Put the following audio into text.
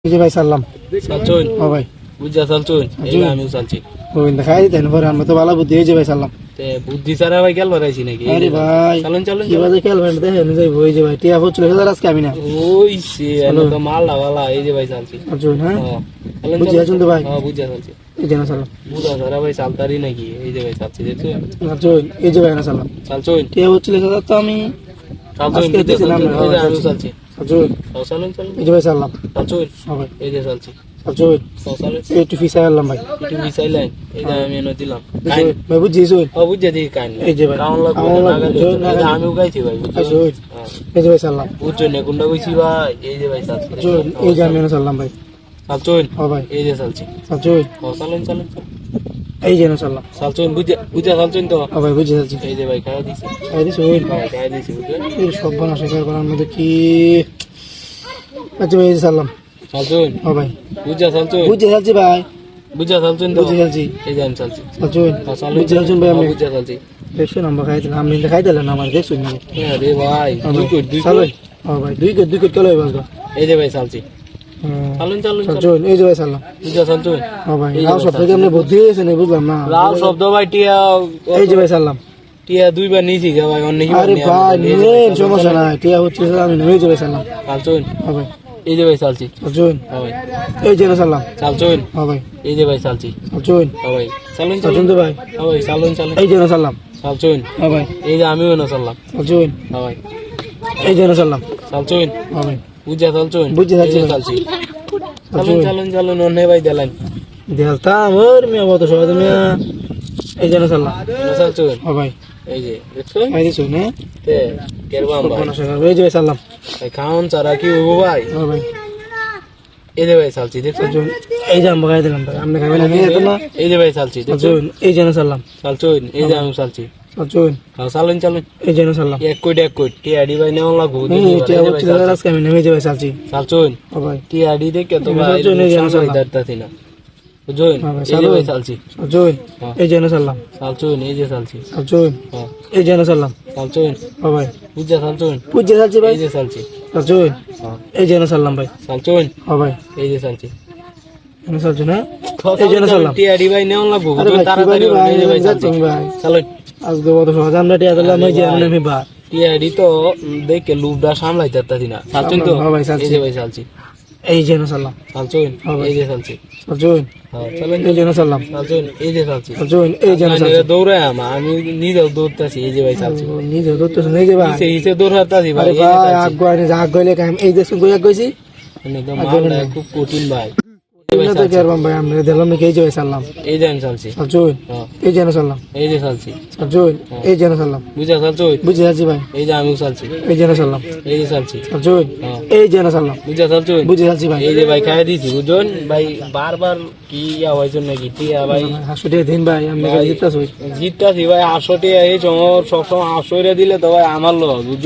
এই যে ভাই সাল্লাম চালছুন ও ভাই বুঝা চালছুন এই আমিও চালছি ওই দেখাই দেন পরে আমরা তো ভালো বুদ্ধি এই যে ভাই সাল্লাম তে বুদ্ধি ছাড়া ভাই খেল ভরাইছি নাকি আরে ভাই চালুন চালুন কি বাজে খেলবেন দেখেন যাই ওই যে ভাই টিয়া ফুচলে হাজার আজকে আমি না ওই সে এনে তো মাল লাগালা এই যে ভাই চালছি আচ্ছা হ্যাঁ চালুন বুঝি আছেন তো ভাই হ্যাঁ বুঝা চালছি এই যে না সাল্লাম বুঝা ছাড়া ভাই চালতারি নাকি এই যে ভাই চালছি দেখছো আচ্ছা এই যে ভাই না সাল্লাম চালছুন টিয়া ফুচলে হাজার তো আমি চালছুন আজকে বুঝা দিয়েছিলাম চালছুন না, এই যে আচ্ছা, আমিও চালছি আচ্ছা চালুন চালুন এই যে ভাই সাল্লাম চালছুন ও ভাই এই যে চালছি আচ্ছা চালুন এই টুফি সাল্লাম ভাই একটু মিসাইলেন এই যে আমি এনে দিলাম ভাই বুঝিস ওই ও বুঝে দিই কাইন এই যে ভাই কাউন লাগবে কাউন না লাগবে, গালে না এই যে গালে। আমিও গাইছি ভাই আচ্ছা এই যে ভাই সাল্লাম বুঝছো না কোনটা কইছি ভাই এই যে ভাই চালছি আচ্ছা এই যে আমি না সাল্লাম ভাই চালছুন ও ভাই এই যে চালছি আচ্ছা ও চালুন চালুন এই যে না সাল্লাম চালছুন বুঝে চালছুন তো ও ভাই বুঝে যাচ্ছি এই যে ভাই খাওয়া দিছি এই দিস ওই খাওয়া দিছি বুঝলেন এই সব বানা শেখার বানার মধ্যে কি আচ্ছা ভাই এই যে সাল্লাম চালছুন ও ভাই বুঝা চালছুন বুঝে যাচ্ছি ভাই বুঝা চালছুন তো বুঝে যাচ্ছি এই যে আমি চালছি আচ্ছা চালুন বুঝে যাচ্ছেন ভাই আমি বুঝা চালছি দেখছো নাম্বার খাই দিলাম আমি খাই দিলাম আমার দেখছো না আরে ভাই দুই কোট চালুন ও ভাই দুই কোট চলে বাস এই যে ভাই চালছি চালুন চালুন আচ্ছা এই যে ভাই সাল্লাম বুঝা চালছুন ও ভাই রাও সব থেকে আমরা বুদ্ধি হয়েছে না বুঝলাম না রাও শব্দ ভাই টিয়া এই যে ভাই সাল্লাম টিয়া দুইবার নিয়েছি যা ভাই অন্য আরে ভাই নেন সমস্যা নাই টিয়া হচ্ছে আমি নেমে যাবে সাল্লাম চালছুন ও ভাই এই যে ভাই চালছি অর্জুন ও ভাই এই যে না সাল্লাম চালছুন ও ভাই এই যে ভাই চালছি অর্জুন ও ভাই চালুন অর্জুন চালুন তো ভাই ও ভাই চালুন চালুন এই যে না সাল্লাম চালছুন ও ভাই এই যে আমিও না চাললাম অর্জুন ও ভাই এই যে না সাল্লাম চালছুন ও ভাই বুঝা চালছুন বুঝে যাচ্ছি এই যে ভাই। চালছি চালুন চালুন চালুন অন্য ভাই দিলেন দেলতাম ওর মিয়া কত সহজ মিয়া এই যে না সাল্লাম চালছুন ও ভাই এই যে দেখছো এই দিছো না তে কেরবাম ভাই কোন শেখার এই যে ভাই সাল্লাম ভাই খাওন ছাড়া কি হইব ভাই ও ভাই এই যে ভাই চালছি দেখছো অর্জুন এই যে আমরা খাই দিলাম ভাই আপনি খাবেন আমি যেতাম না এই যে ভাই চালছি দেখছো অর্জুন এই যে না সাল্লাম চালছুন এই যে আমি চালছি অর্জুন চালুন চালুন এই যে না সাল্লাম এক কোট টিয়াডি ভাই নেওয়া লাগবো টিয়া হচ্ছে আজকে আমি নেমে যাবে চালছি চালছুন ও ভাই টিয়াডি দেখে তো ভাই চালছুন, এই যে আমি সামলাই চাললাম। দাঁড়তাছি না বুঝুন হ্যাঁ ভাই, এই যে ভাই চালুন। চালছি অর্জুন হ্যাঁ। এই যে না সাল্লাম চালছুন এই যে চালছি অর্জুন হ্যাঁ এই যে না সাল্লাম চালছুন ও ভাই বুঝা চালছুন বুঝে যাচ্ছি ভাই এই যে চালছি অর্জুন হ্যাঁ এই যে না সাল্লাম ভাই চালছুন ও ভাই এই যে চালছি আমি চলছি না এই যে না সাল্লাম টিয়াডি ভাই নেওয়া লাগবো আরে বুঝুন ভাই, কি তাড়াতাড়ি বলি ভাই, এই যে ভাই যাচ্ছি চালছি ভাই। চালুন আজকে কত সহজ আমরা টিয়া দিলাম এই যে আমি বা টিয়াডি তো দেখে লুবটা সামলাই দাঁড়তাছি না চালছুন তো হ্যাঁ ভাই, চালছি। এই যে ভাই চালছি এই যে না সাল্লাম চালছুন হ্যাঁ ভাই। এই যে চালছি অর্জুন হ্যাঁ চালুন এই যে না সাল্লাম চালছুন এই যে চালছি অর্জুন এই যে না সাল্লাম দৌড়ায় আমি নিজেও দৌড়তাছি এই যে ভাই চালছি নিজে ধরতেছ এই যে ভাই হিসে দৌড়াতাছি ভাই আরে এই যে ভাই চালছি। আগ গয়নে আগ গইলে কাম এই দেখুন কই আগ গইছি একদম মালটা খুব কঠিন ভাই এই তো কেরবাম ভাই আমরা দিলাম নাকি এই যে ভাই সাল্লাম এই যে আমি চালছি অর্জুন হ্যাঁ, এই যে না সাল্লাম এই যে চালছি অর্জুন এই যে না সাল্লাম বুঝা চালছো বুঝে যাচ্ছি ভাই এই যে আমিও চালছি এই যে না সাল্লাম এই যে চালছি অর্জুন হ্যাঁ, এই যে না সাল্লাম বুঝা চালছো বুঝে যাচ্ছি ভাই এই যে ভাই খাই দিছি বুঝুন ভাই বারবার কি ইয়া হয়েছে নাকি টিয়া ভাই হাসুটে দিন ভাই আমি জিততাছ জিততাছি ভাই 800 টিয়া এই সময় সবসময় 800 দিলে তো ভাই আমার লোক বুঝছো